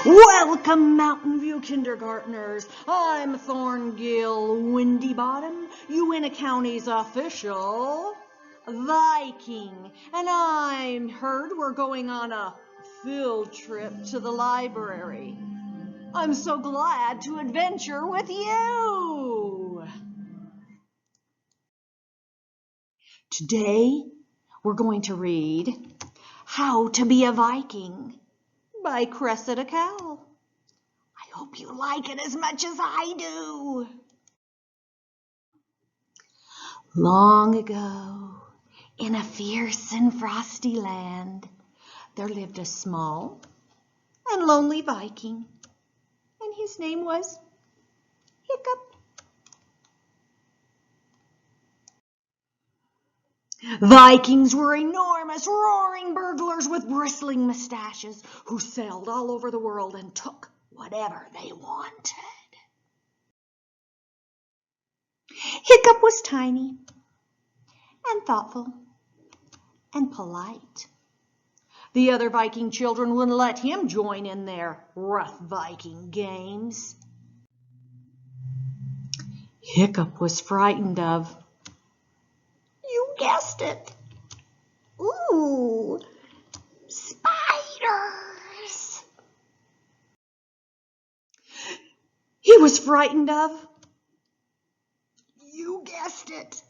Welcome, Mountain View kindergartners. I'm Thorngill Windybottom, Uinta County's official Viking, and I heard we're going on a field trip to the library. I'm so glad to adventure with you. Today, we're going to read How to Be a Viking by Cressida Cowell. I hope you like it as much as I do. Long ago, in a fierce and frosty land, there lived a small and lonely Viking, and his name was Hiccup. Vikings were enormous, roaring burglars with bristling mustaches who sailed all over the world and took whatever they wanted. Hiccup was tiny and thoughtful and polite. The other Viking children wouldn't let him join in their rough Viking games. Hiccup was frightened of, you guessed it, spiders. He was frightened of, you guessed it,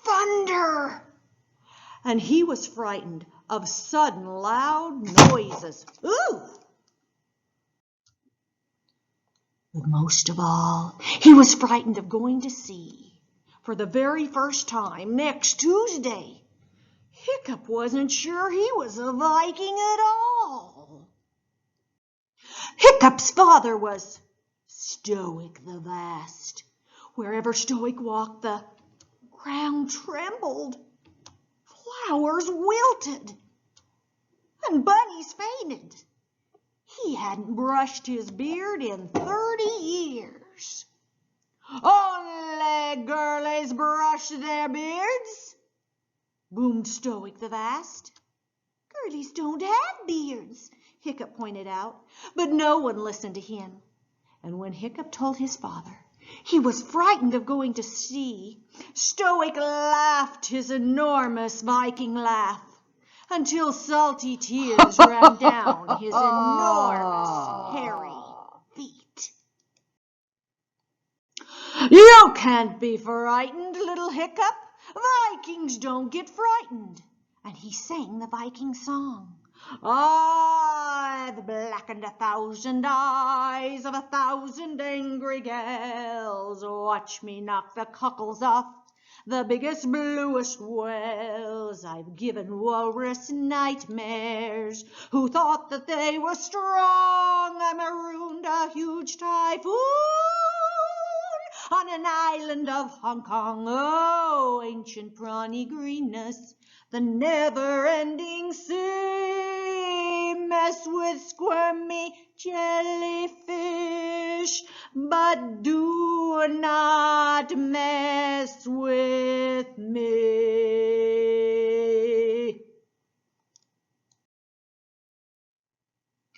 thunder. And he was frightened of sudden loud noises. But most of all, he was frightened of going to sea for the very first time next Tuesday. Hiccup wasn't sure he was a Viking at all. Hiccup's father was Stoic the Vast. Wherever Stoic walked, the ground trembled, flowers wilted, and bunnies fainted. He hadn't brushed his beard in 30 years. Only girlies brush their beards, boomed Stoic the Vast. Girlies don't have beards, Hiccup pointed out, but no one listened to him. And when Hiccup told his father he was frightened of going to sea, Stoic laughed his enormous Viking laugh until salty tears ran down his enormous hairy feet. You can't be frightened, little Hiccup. Vikings don't get frightened. And he sang the Viking song. I've blackened 1,000 eyes of 1,000 angry gals. Watch me knock the cockles off the biggest, bluest whales. I've given walrus nightmares who thought that they were strong. I marooned a huge typhoon on an island of Hong Kong. Oh, ancient prawny greenness, the never-ending sea. Mess with squirmy jellyfish, but do not mess with me.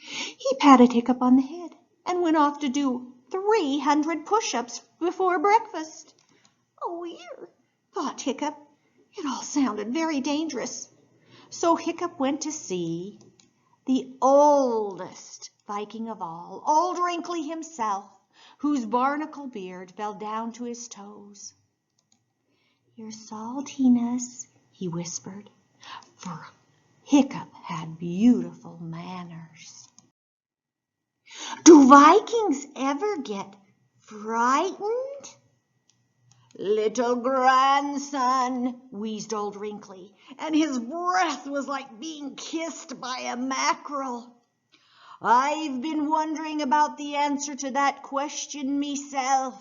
He patted Hiccup on the head and went off to do 300 push-ups before breakfast. Oh, dear, thought Hiccup. It all sounded very dangerous. So Hiccup went to see the oldest Viking of all, old Wrinkly himself, whose barnacle beard fell down to his toes. Your saltiness, he whispered, for Hiccup had beautiful manners. Do Vikings ever get frightened? Little grandson, wheezed old Wrinkly, and his breath was like being kissed by a mackerel. I've been wondering about the answer to that question myself.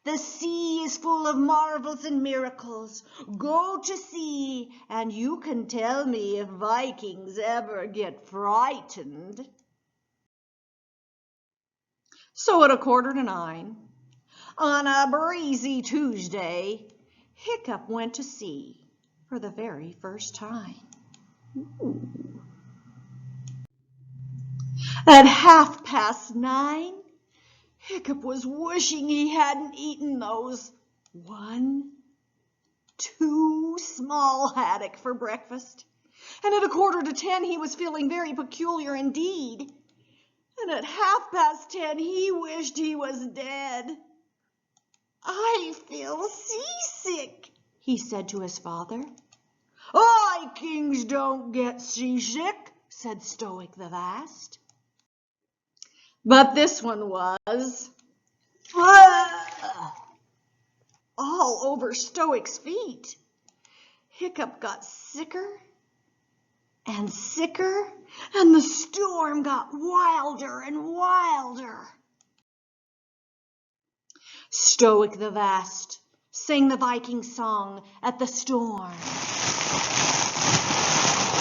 The sea is full of marvels and miracles. Go to sea, and you can tell me if Vikings ever get frightened. So at 8:45, on a breezy Tuesday, Hiccup went to sea for the very first time. Ooh. At 9:30, Hiccup was wishing he hadn't eaten those 2 small haddock for breakfast. And at 9:45 he was feeling very peculiar indeed. And at 10:30 he wished he was dead. "I feel seasick," he said to his father. "Vikings don't get seasick," said Stoic the Vast. But this one was all over Stoic's feet. Hiccup got sicker and sicker, and the storm got wilder and wilder. Stoic the Vast sang the Viking song at the storm.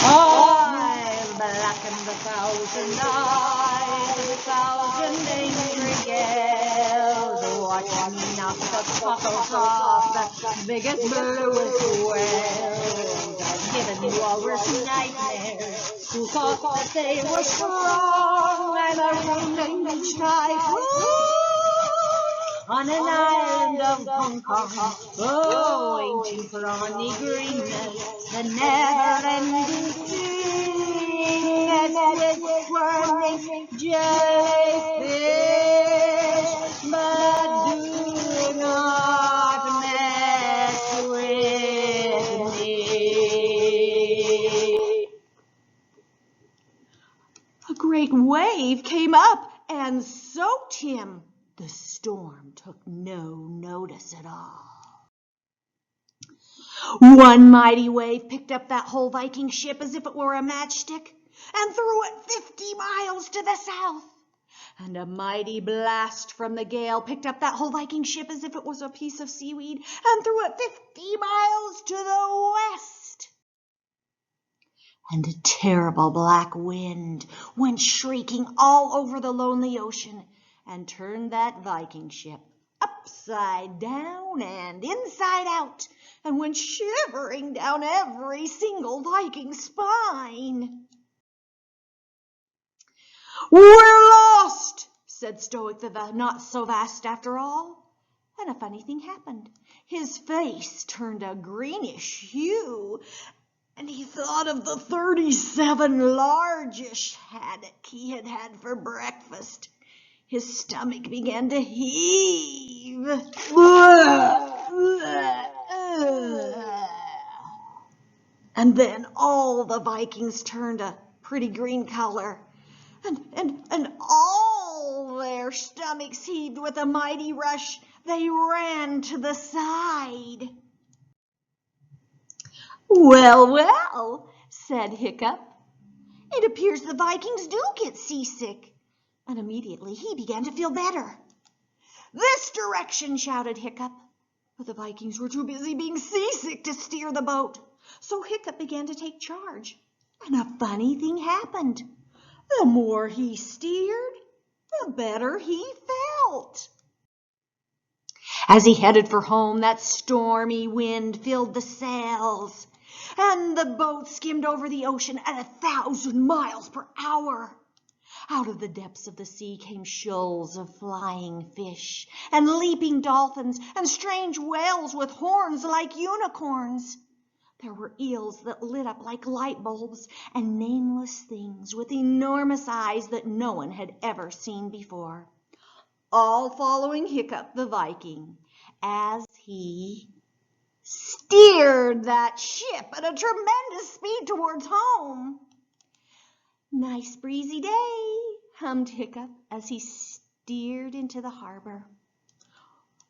I've blackened 1,000 eyes, 1,000 angry gales, watching out the cockles of the biggest bluest whales. I've given you walrus nightmares, who thought that they were strong, and I roamed each night on an island of Hong Kong, waiting for only greenness, the never-ending sweetness with squirming jellyfish. But do not mess with me. A great wave came up and soaked him. The storm took no notice at all. One mighty wave picked up that whole Viking ship as if it were a matchstick and threw it 50 miles to the south. And a mighty blast from the gale picked up that whole Viking ship as if it was a piece of seaweed and threw it 50 miles to the west. And a terrible black wind went shrieking all over the lonely ocean and turned that Viking ship upside down and inside out, and went shivering down every single Viking spine. "We're lost," said Stoic the Not So Vast after all. And a funny thing happened. His face turned a greenish hue, and he thought of the 37 largest haddock he had had for breakfast. His stomach began to heave. And then all the Vikings turned a pretty green color, and all their stomachs heaved with a mighty rush. They ran to the side. "Well, well," said Hiccup. "It appears the Vikings do get seasick." And immediately he began to feel better. "This direction," shouted Hiccup. But the Vikings were too busy being seasick to steer the boat. So Hiccup began to take charge. And a funny thing happened. The more he steered, the better he felt. As he headed for home, that stormy wind filled the sails, and the boat skimmed over the ocean at 1,000 miles per hour. Out of the depths of the sea came shoals of flying fish and leaping dolphins and strange whales with horns like unicorns. There were eels that lit up like light bulbs and nameless things with enormous eyes that no one had ever seen before, all following Hiccup the Viking as he steered that ship at a tremendous speed towards home. "Nice breezy day," hummed Hiccup as he steered into the harbor.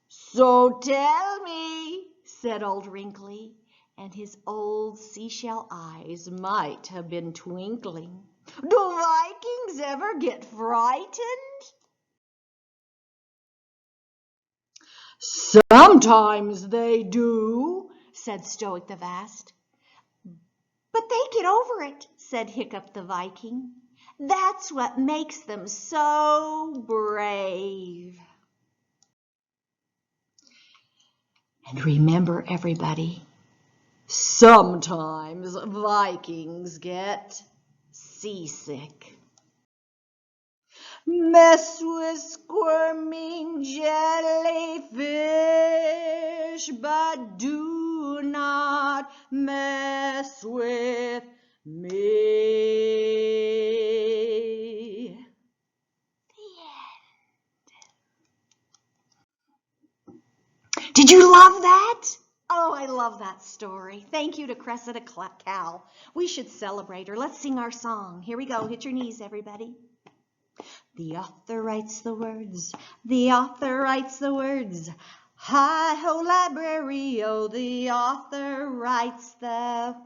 "So tell me," said old Wrinkly, and his old seashell eyes might have been twinkling, "do Vikings ever get frightened?" "Sometimes they do," said Stoic the Vast. "But they get over it," said Hiccup the Viking. "That's what makes them so brave." And remember, everybody, sometimes Vikings get seasick. Mess with squirming jellyfish, but do not mess with me. Did you love that? Oh, I love that story. Thank you to Cressida Cal. We should celebrate her. Let's sing our song. Here we go. Hit your knees, everybody. The author writes the words. The author writes the words. Hi-ho, library. Oh, the author writes the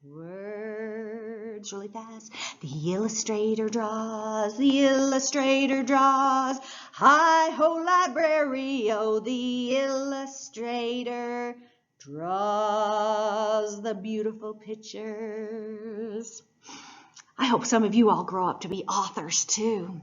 words really fast. The illustrator draws. The illustrator draws. Hi-ho, library. Oh, the illustrator draws the beautiful pictures. I hope some of you all grow up to be authors too.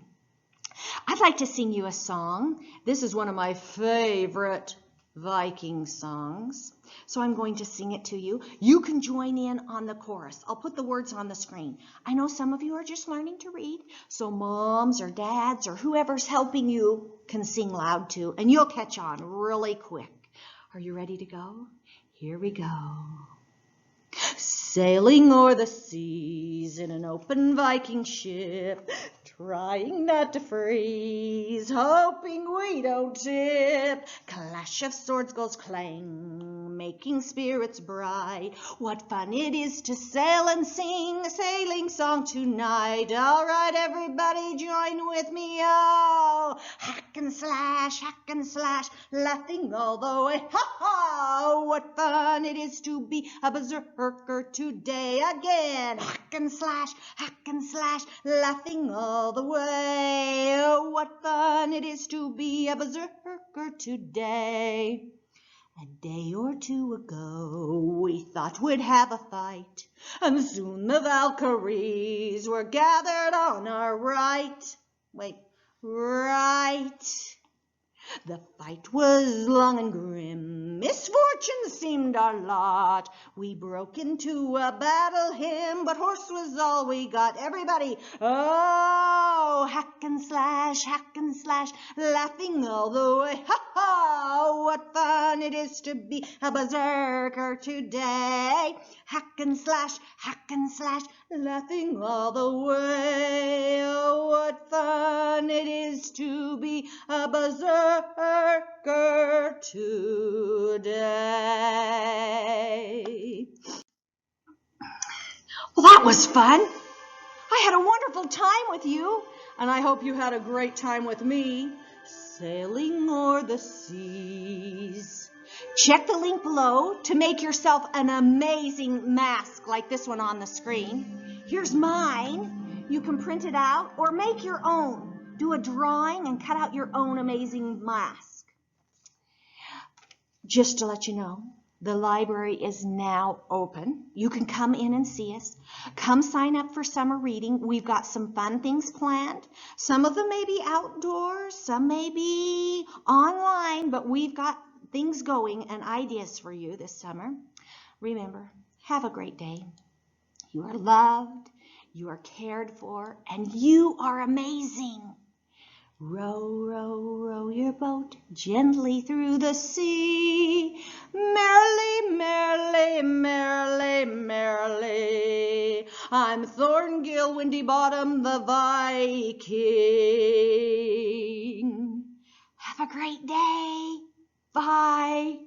I'd like to sing you a song. This is one of my favorite Viking songs. So I'm going to sing it to you. You can join in on the chorus. I'll put the words on the screen. I know some of you are just learning to read, so moms or dads or whoever's helping you can sing loud too, and you'll catch on really quick. Are you ready to go? Here we go. Sailing o'er the seas in an open Viking ship, trying not to freeze, hoping we don't tip. Clash of swords goes clang, making spirits bright. What fun it is to sail and sing a sailing song tonight. All right, everybody, join with me. Oh, hack and slash, laughing all the way. Ha ha! What fun it is to be a berserker today again. Hack and slash, laughing all the way. Oh, what fun it is to be a berserker today. A day or two ago, we thought we'd have a fight, and soon the Valkyries were gathered on our right. Right. The fight was long and grim, misfortune seemed our lot. We broke into a battle hymn, but horse was all we got. Everybody, oh, hack and slash, laughing all the way. Ha ha, what fun it is to be a berserker today. Hack and slash, laughing all the way. Oh, what fun it is to be a berserker today. Well, that was fun. I had a wonderful time with you, and I hope you had a great time with me. Sailing o'er the seas. Check the link below to make yourself an amazing mask like this one on the screen. Here's mine. You can print it out or make your own. Do a drawing and cut out your own amazing mask. Just to let you know, the library is now open. You can come in and see us. Come sign up for summer reading. We've got some fun things planned. Some of them may be outdoors, some may be online, but we've got things going and ideas for you this summer. Remember, have a great day. You are loved, you are cared for, and you are amazing. Row, row, row your boat gently through the sea. Merrily, merrily, merrily, merrily. I'm Thorngill, Windy Bottom, the Viking. Have a great day. Bye.